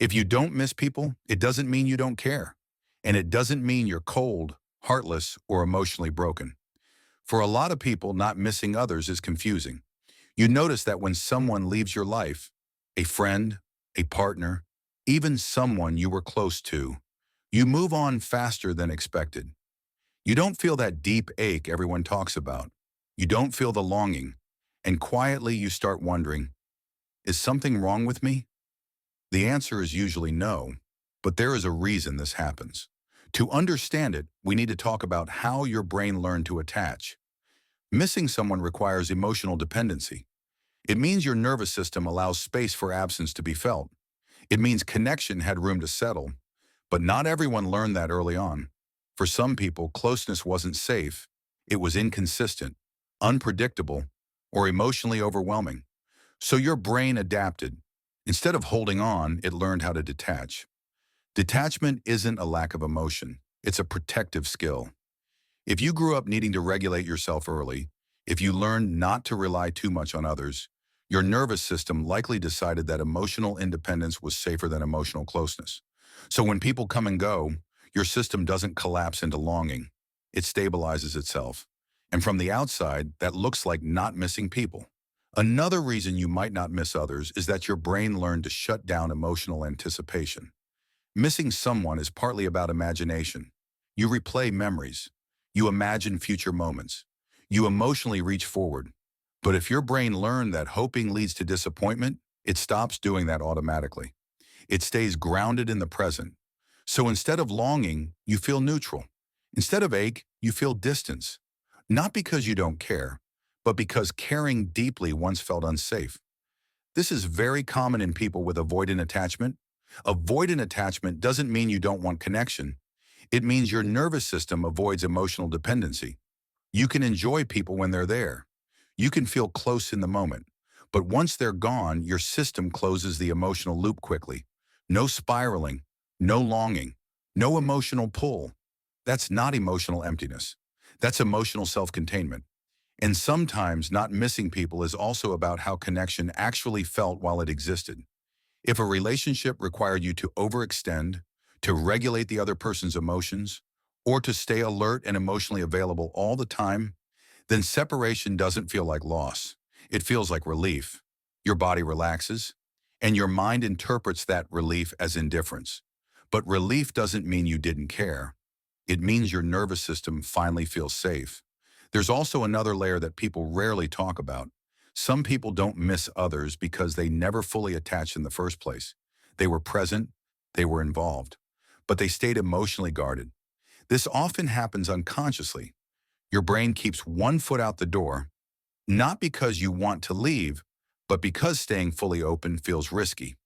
If you don't miss people, it doesn't mean you don't care. And it doesn't mean you're cold, heartless, or emotionally broken. For a lot of people, not missing others is confusing. You notice that when someone leaves your life, a friend, a partner, even someone you were close to, you move on faster than expected. You don't feel that deep ache everyone talks about. You don't feel the longing. And quietly you start wondering, is something wrong with me? The answer is usually no, but there is a reason this happens. To understand it, we need to talk about how your brain learned to attach. Missing someone requires emotional dependency. It means your nervous system allows space for absence to be felt. It means connection had room to settle, but not everyone learned that early on. For some people, closeness wasn't safe. It was inconsistent, unpredictable, or emotionally overwhelming. So your brain adapted. Instead of holding on, it learned how to detach. Detachment isn't a lack of emotion. It's a protective skill. If you grew up needing to regulate yourself early, if you learned not to rely too much on others, your nervous system likely decided that emotional independence was safer than emotional closeness. So when people come and go, your system doesn't collapse into longing. It stabilizes itself. And from the outside, that looks like not missing people. Another reason you might not miss others is that your brain learned to shut down emotional anticipation. Missing someone is partly about imagination. You replay memories. You imagine future moments. You emotionally reach forward. But if your brain learned that hoping leads to disappointment, it stops doing that automatically. It stays grounded in the present. So instead of longing, you feel neutral. Instead of ache, you feel distance. Not because you don't care, but because caring deeply once felt unsafe. This is very common in people with avoidant attachment. Avoidant attachment doesn't mean you don't want connection. It means your nervous system avoids emotional dependency. You can enjoy people when they're there. You can feel close in the moment. But once they're gone, your system closes the emotional loop quickly. No spiraling, no longing, no emotional pull. That's not emotional emptiness. That's emotional self-containment. And sometimes not missing people is also about how connection actually felt while it existed. If a relationship required you to overextend, to regulate the other person's emotions, or to stay alert and emotionally available all the time, then separation doesn't feel like loss. It feels like relief. Your body relaxes, and your mind interprets that relief as indifference. But relief doesn't mean you didn't care. It means your nervous system finally feels safe. There's also another layer that people rarely talk about. Some people don't miss others because they never fully attached in the first place. They were present, they were involved, but they stayed emotionally guarded. This often happens unconsciously. Your brain keeps one foot out the door, not because you want to leave, but because staying fully open feels risky.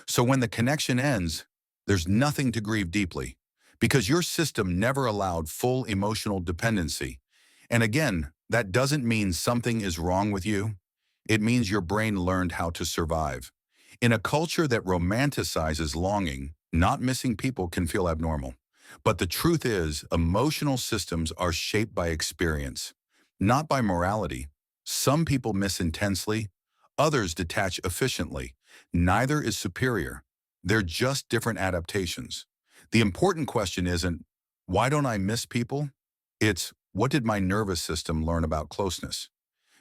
So when the connection ends, there's nothing to grieve deeply, because your system never allowed full emotional dependency. And again, that doesn't mean something is wrong with you. It means your brain learned how to survive. In a culture that romanticizes longing, not missing people can feel abnormal. But the truth is, emotional systems are shaped by experience, not by morality. Some people miss intensely, others detach efficiently. Neither is superior. They're just different adaptations. The important question isn't, why don't I miss people? It's, what did my nervous system learn about closeness?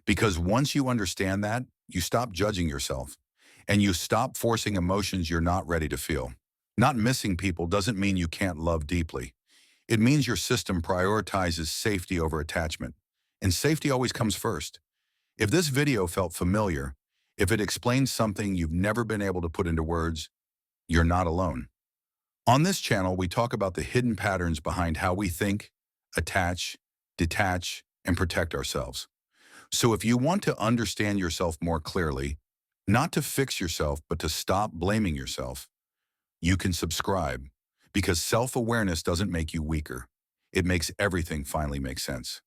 Because once you understand that, you stop judging yourself, and you stop forcing emotions you're not ready to feel. Not missing people doesn't mean you can't love deeply. It means your system prioritizes safety over attachment, and safety always comes first. If this video felt familiar, if it explains something you've never been able to put into words, you're not alone. On this channel, we talk about the hidden patterns behind how we think, attach, detach, and protect ourselves. So if you want to understand yourself more clearly, not to fix yourself, but to stop blaming yourself, you can subscribe, because self-awareness doesn't make you weaker. It makes everything finally make sense.